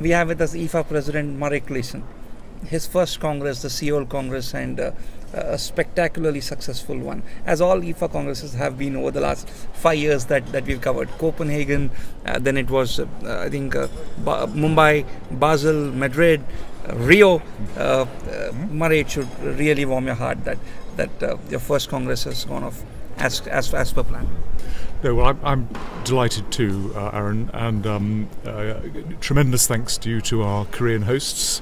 we have with us IFA President Clayson. His first Congress, the Seoul Congress, and a spectacularly successful one, as all IFA Congresses have been over the last 5 years that we've covered. Copenhagen, then it was, Mumbai, Basel, Madrid, Rio. Murray, it should really warm your heart that your first Congress has gone off as per plan. No, well, I'm delighted too, Aaron, and tremendous thanks to you to our Korean hosts.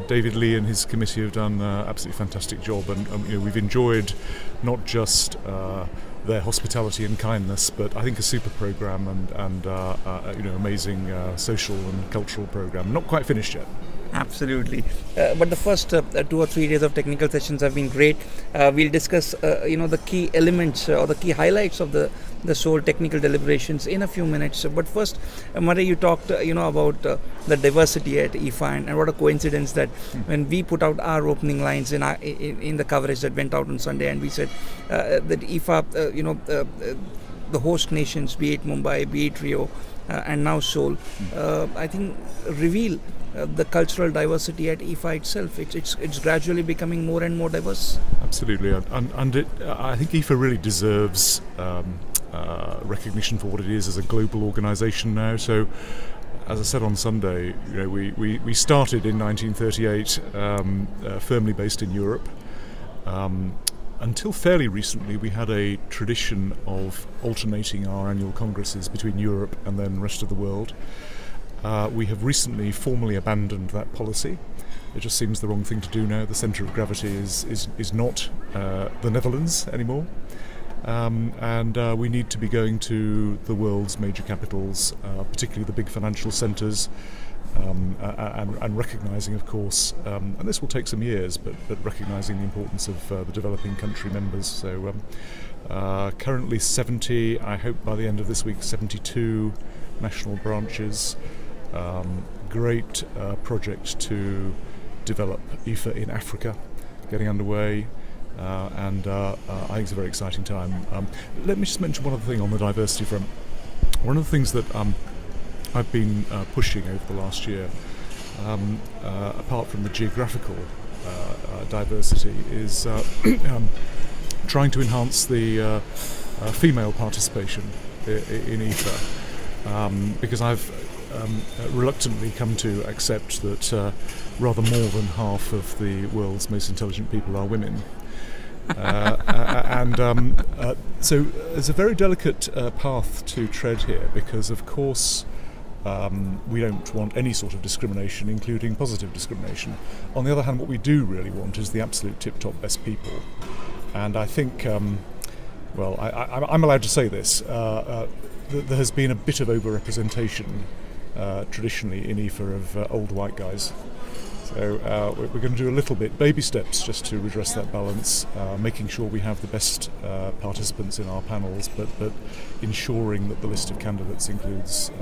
David Lee and his committee have done an absolutely fantastic job, and we've enjoyed not just their hospitality and kindness, but I think a super program and amazing social and cultural program. Not quite finished yet. Absolutely, but the first 2 or 3 days of technical sessions have been great. We'll discuss, the key elements or the key highlights of the Seoul technical deliberations in a few minutes. But first, Murray, you talked, about the diversity at IFA, and what a coincidence that when we put out our opening lines in the coverage that went out on Sunday, and we said that IFA, the host nations, be it Mumbai, be it Rio, and now Seoul, I think reveal the cultural diversity at IFA itself. It's gradually becoming more and more diverse. Absolutely, and I think IFA really deserves recognition for what it is as a global organisation now. So, as I said on Sunday, we started in 1938, firmly based in Europe. Until fairly recently, we had a tradition of alternating our annual congresses between Europe and then the rest of the world. We have recently formally abandoned that policy. It just seems the wrong thing to do now. The centre of gravity is not the Netherlands anymore. And we need to be going to the world's major capitals, particularly the big financial centres, and recognising, of course, and this will take some years, but recognising the importance of the developing country members. So currently 70, I hope by the end of this week, 72 national branches. Great project to develop IFA in Africa getting underway, and I think it's a very exciting time. Let me just mention one other thing on the diversity front. One of the things that I've been pushing over the last year, apart from the geographical diversity, is trying to enhance the female participation in IFA, because I've reluctantly come to accept that rather more than half of the world's most intelligent people are women. So there's a very delicate path to tread here, because of course we don't want any sort of discrimination, including positive discrimination. On the other hand, what we do really want is the absolute tip-top best people. And I think, I'm allowed to say this, there has been a bit of over-representation traditionally in IFA of old white guys. So we're going to do a little bit, baby steps, just to redress that balance, making sure we have the best participants in our panels, but ensuring that the list of candidates includes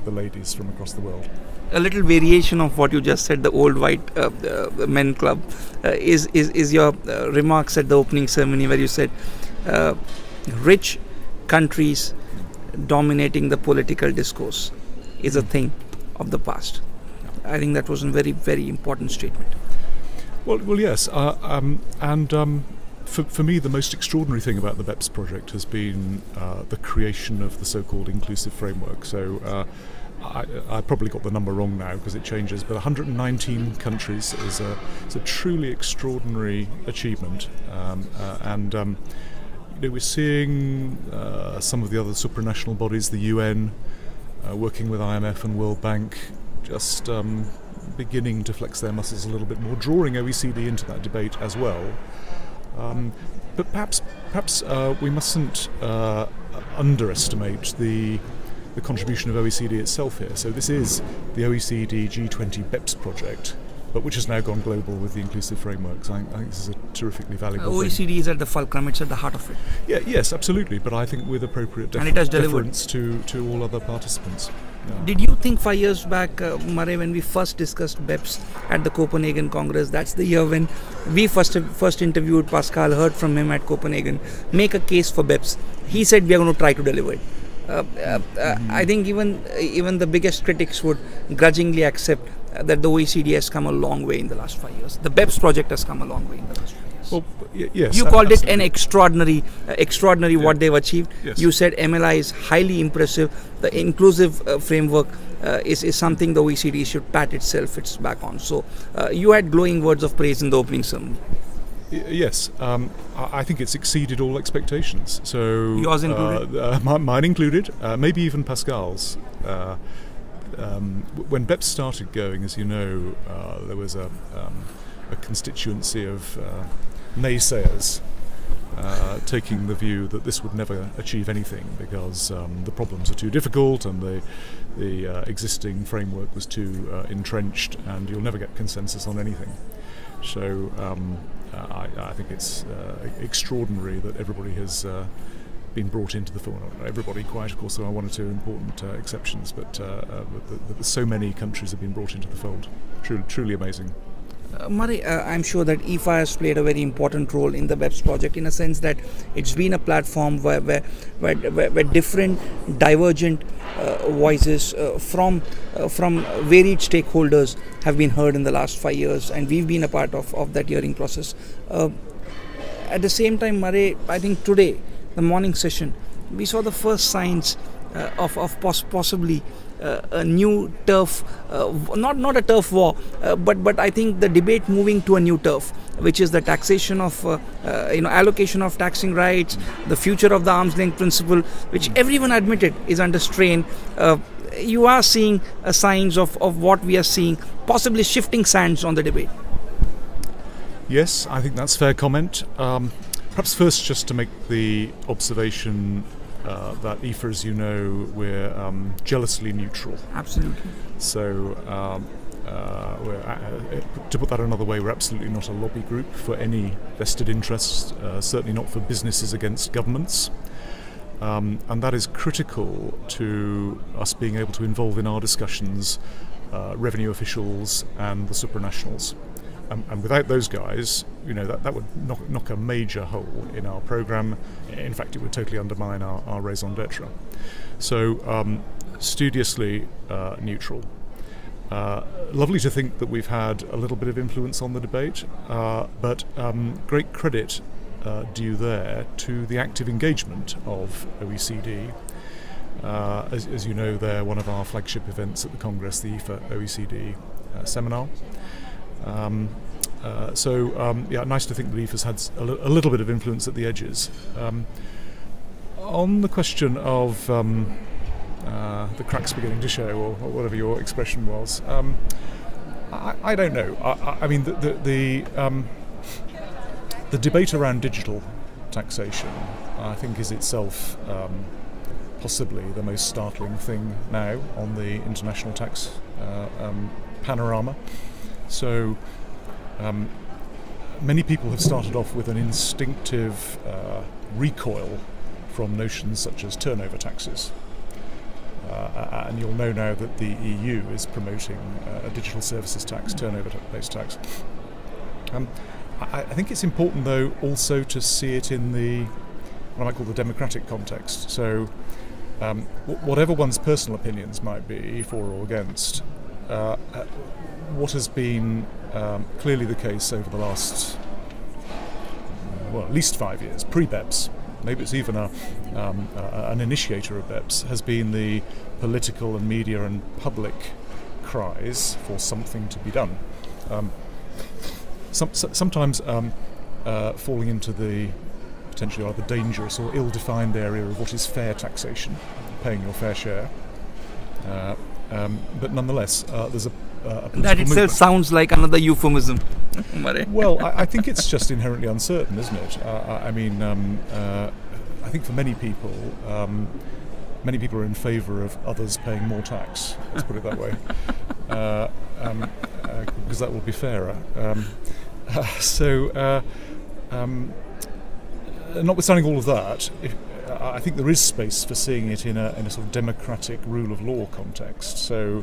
the ladies from across the world. A little variation of what you just said, the old white men club, is your remarks at the opening ceremony, where you said rich countries dominating the political discourse is a thing of the past. I think that was a very, very important statement. Well, yes, for me, the most extraordinary thing about the BEPS project has been the creation of the so-called inclusive framework. So I probably got the number wrong now because it changes, but 119 countries is a truly extraordinary achievement, and we're seeing some of the other supranational bodies, the UN, working with IMF and World Bank, just beginning to flex their muscles a little bit more, drawing OECD into that debate as well. But perhaps we mustn't underestimate the contribution of OECD itself here. So this is the OECD G20 BEPS project, but which has now gone global with the inclusive frameworks. I think this is a terrifically valuable OECD thing. is at the fulcrum, it's at the heart of it. Yeah, yes, absolutely, but I think with appropriate deference to all other participants. Yeah. Did you think 5 years back, Murray, when we first discussed BEPS at the Copenhagen Congress, that's the year when we first interviewed Pascal, heard from him at Copenhagen, make a case for BEPS. He said we are going to try to deliver it. I think even the biggest critics would grudgingly accept that the OECD has come a long way in the last 5 years. The BEPS project has come a long way in the last 5 years. Well, yes. You called it absolutely. an extraordinary what they've achieved. Yes. You said MLI is highly impressive. The inclusive framework is something the OECD should pat its back on. So you had glowing words of praise in the opening ceremony. Yes, I think it's exceeded all expectations. So yours included, mine included, maybe even Pascal's. When BEPS started going, as you know, there was a constituency of naysayers taking the view that this would never achieve anything because the problems are too difficult and the existing framework was too entrenched and you'll never get consensus on anything. So I think it's extraordinary that everybody has been brought into the fold. Not everybody quite, of course, there are one or two important exceptions, but so many countries have been brought into the fold. Truly amazing. Murray, I'm sure that IFA has played a very important role in the BEPS project in a sense that it's been a platform where different divergent voices from varied stakeholders have been heard in the last 5 years, and we've been a part of that hearing process. At the same time, Murray, I think today, the morning session, we saw the first signs of possibly a new turf, not a turf war, but I think the debate moving to a new turf, which is the taxation of, allocation of taxing rights, the future of the arm's length principle, which everyone admitted is under strain. You are seeing signs of what we are seeing, possibly shifting sands on the debate. Yes, I think that's fair comment. Perhaps first just to make the observation that IFA, as you know, we're jealously neutral. Absolutely. So, to put that another way, we're absolutely not a lobby group for any vested interests, certainly not for businesses against governments. And that is critical to us being able to involve in our discussions revenue officials and the supranationals. And without those guys, that would knock a major hole in our programme. In fact, it would totally undermine our raison d'etre. So, studiously neutral. Lovely to think that we've had a little bit of influence on the debate, but great credit due there to the active engagement of OECD. As you know, they're one of our flagship events at the Congress, the IFA OECD seminar. Nice to think that IFA's had a little bit of influence at the edges. On the question of the cracks beginning to show, or whatever your expression was, I don't know. I mean, the debate around digital taxation, I think, is itself possibly the most startling thing now on the international tax panorama. So many people have started off with an instinctive recoil from notions such as turnover taxes. And you'll know now that the EU is promoting a digital services tax, turnover-based tax. I think it's important, though, also to see it in what I might call the democratic context. So whatever one's personal opinions might be, for or against, what has been clearly the case over the last, at least 5 years, pre-BEPS, maybe it's even an initiator of BEPS, has been the political and media and public cries for something to be done. Sometimes falling into the potentially either dangerous or ill-defined area of what is fair taxation, paying your fair share. But nonetheless, there's a that itself movement. Sounds like another euphemism. Well, I think it's just inherently uncertain, isn't it? I think for many people are in favour of others paying more tax. Let's put it that way, because that will be fairer. Notwithstanding all of that, I think there is space for seeing it in a sort of democratic rule of law context. So,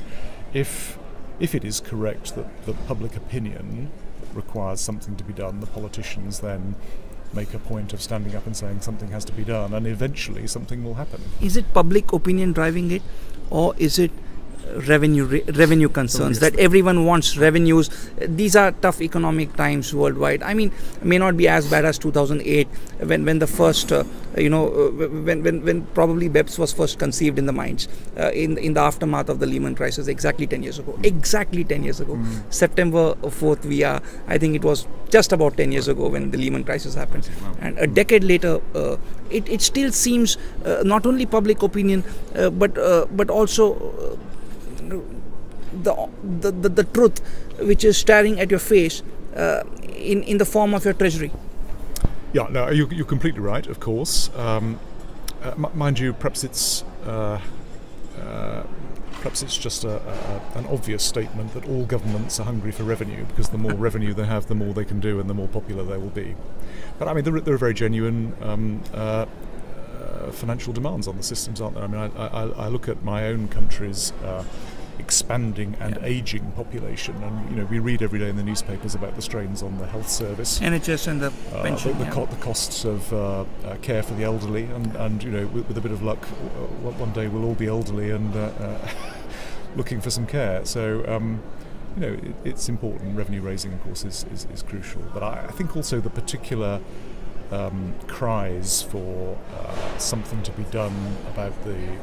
if it is correct that public opinion requires something to be done, the politicians then make a point of standing up and saying something has to be done, and eventually something will happen. Is it public opinion driving it, or is it revenue concerns that everyone wants revenues? These are tough economic times worldwide. I mean, may not be as bad as 2008 when the first when probably BEPS was first conceived in the minds in the aftermath of the Lehman crisis exactly 10 years ago. September 4th, I think it was just about 10 years ago when the Lehman crisis happened. And a decade later, it still seems not only public opinion but also the truth which is staring at your face in the form of your treasury. Yeah, no, you're completely right, of course. Mind you, perhaps it's just an obvious statement that all governments are hungry for revenue, because the more revenue they have, the more they can do and the more popular they will be. But I mean, there are very genuine financial demands on the systems, aren't there? I mean, I look at my own country's expanding and aging population, and we read every day in the newspapers about the strains on the health service, NHS, and the pension, the costs of care for the elderly, and with a bit of luck, one day we'll all be elderly and looking for some care. So it's important. Revenue raising, of course, is crucial, but I think also the particular cries for something to be done about the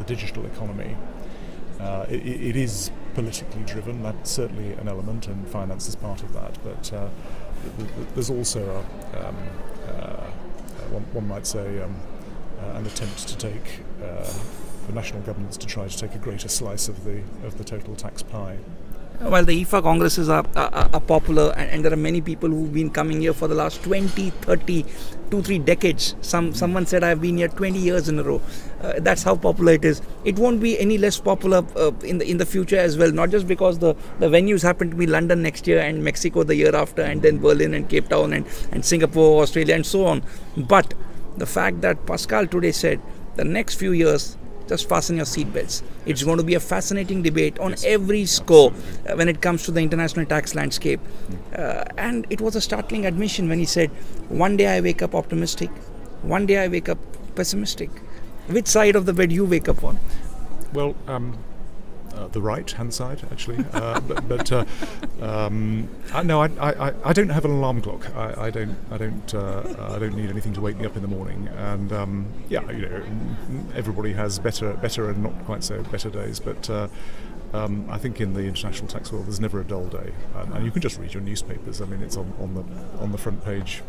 digital economy. It is politically driven. That's certainly an element, and finance is part of that. But there's also one might say an attempt to take for national governments to try to take a greater slice of the total tax pie. While the IFA congresses are popular, and there are many people who've been coming here for the last 20, 30, 2-3 decades. Someone said I've been here 20 years in a row. That's how popular it is. It won't be any less popular in the future as well, not just because the venues happen to be London next year and Mexico the year after, and then Berlin and Cape Town and Singapore, Australia and so on. But the fact that Pascal today said the next few years, just fasten your seatbelts. It's going to be a fascinating debate on every score when it comes to the international tax landscape. And it was a startling admission when he said, one day I wake up optimistic, one day I wake up pessimistic. Which side of the bed you wake up on? Well, the right-hand side, actually. No, I don't have an alarm clock. I don't need anything to wake me up in the morning. And everybody has better and not quite so better days. But I think in the international tax world, there's never a dull day. And you can just read your newspapers. I mean, it's on the front page.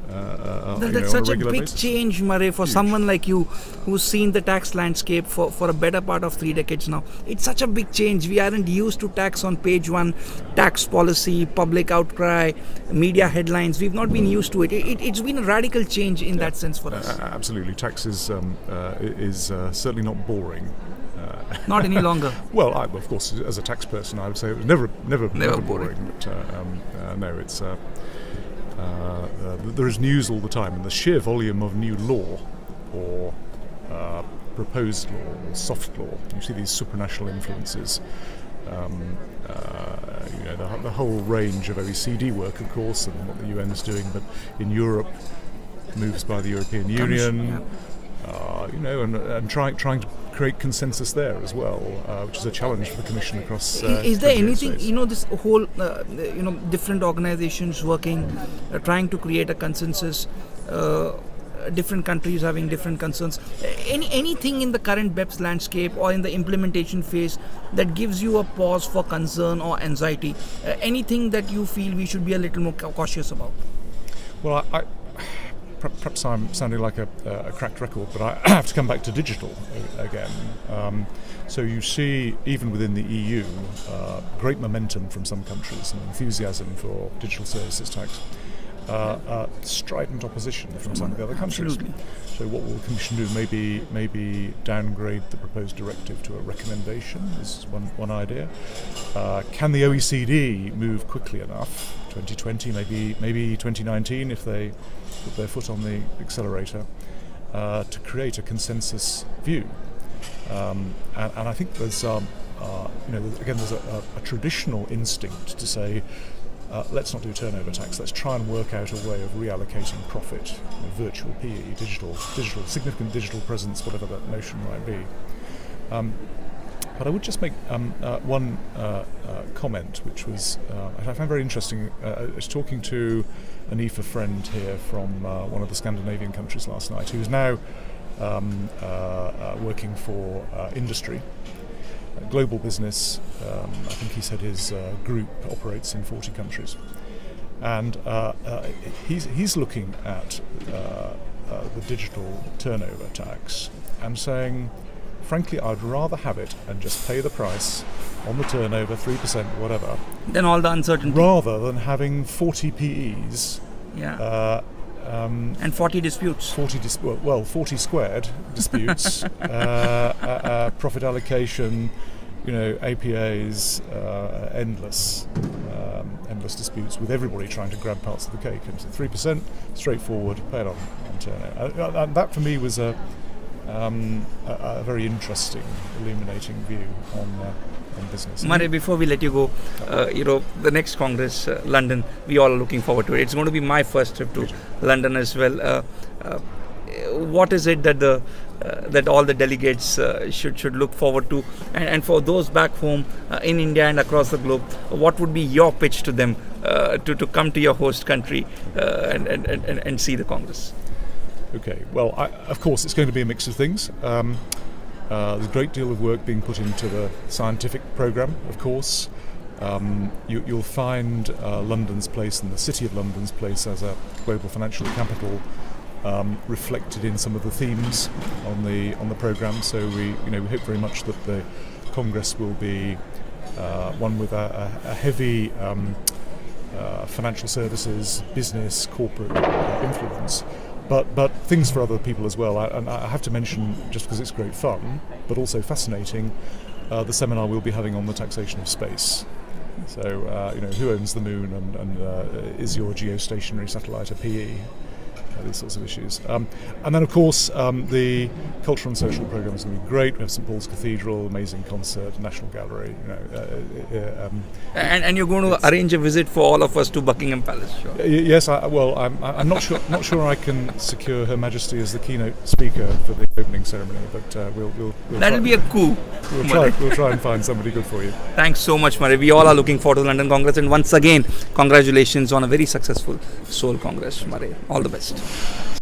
That's such a big change, Murray, for someone like you who's seen the tax landscape for a better part of 3 decades now. It's such a big change. We aren't used to tax on page one, tax policy, public outcry, media headlines. We've not been used to it. It's been a radical change in that sense for us. Absolutely. Tax is certainly not boring. Not any longer. Well, of course, as a tax person, I would say it was never boring. But no, it's... there is news all the time, and the sheer volume of new law or proposed law or soft law. You see these supranational influences. The whole range of OECD work, of course, and what the UN is doing, but in Europe, moves by the European Union. And trying to create consensus there as well, which is a challenge for the Commission across. Is there anything, this whole, different organizations working, trying to create a consensus, different countries having different concerns. Anything in the current BEPS landscape or in the implementation phase that gives you a pause for concern or anxiety? Anything that you feel we should be a little more cautious about? Well, perhaps I'm sounding like a cracked record, but I have to come back to digital again. So you see, even within the EU, great momentum from some countries and enthusiasm for digital services tax. Strident opposition from some of the other countries. Absolutely. So what will the Commission do? Maybe downgrade the proposed directive to a recommendation is one idea. Can the OECD move quickly enough? 2020, maybe 2019, if they put their foot on the accelerator, to create a consensus view. And I think there's, there's a traditional instinct to say let's not do turnover tax. Let's try and work out a way of reallocating profit, virtual PE, digital, significant digital presence, whatever that notion might be. But I would just make one comment, which was I found very interesting. I was talking to an IFA friend here from one of the Scandinavian countries last night, who is now working for industry. Global business. I think he said his group operates in 40 countries, and he's looking at the digital turnover tax and saying, frankly, I'd rather have it and just pay the price on the turnover, 3%, whatever, then all the uncertainty, rather than having 40 PEs. And 40 disputes. 40 squared disputes, profit allocation, APAs, endless disputes with everybody trying to grab parts of the cake. And 3%, straightforward, pay it on turnover. And that for me was a very interesting, illuminating view on business. Murray, before we let you go, the next Congress, London, we all are looking forward to it. It's going to be my first trip to London as well. What is it that that all the delegates should look forward to? And for those back home in India and across the globe, what would be your pitch to them to come to your host country and see the Congress? Okay, well, of course, it's going to be a mix of things. There's a great deal of work being put into the scientific programme, of course. You'll find London's place and the City of London's place as a global financial capital reflected in some of the themes on the programme. So we hope very much that the Congress will be one with a heavy financial services, business, corporate influence. But things for other people as well. And I have to mention, just because it's great fun, but also fascinating, the seminar we'll be having on the taxation of space. So, who owns the moon and is your geostationary satellite a PE? These sorts of issues. And then, of course, the cultural and social programme is going to be great. We have St Paul's Cathedral, amazing concert, National Gallery. And you're going to arrange a visit for all of us to Buckingham Palace, sure? Yes. I'm not sure. Not sure I can secure Her Majesty as the keynote speaker for the opening ceremony, but we'll that'll be a coup. We'll try and find somebody good for you. Thanks so much, Murray. We all are looking forward to the London Congress, and once again, congratulations on a very successful Seoul Congress, Murray. All the best.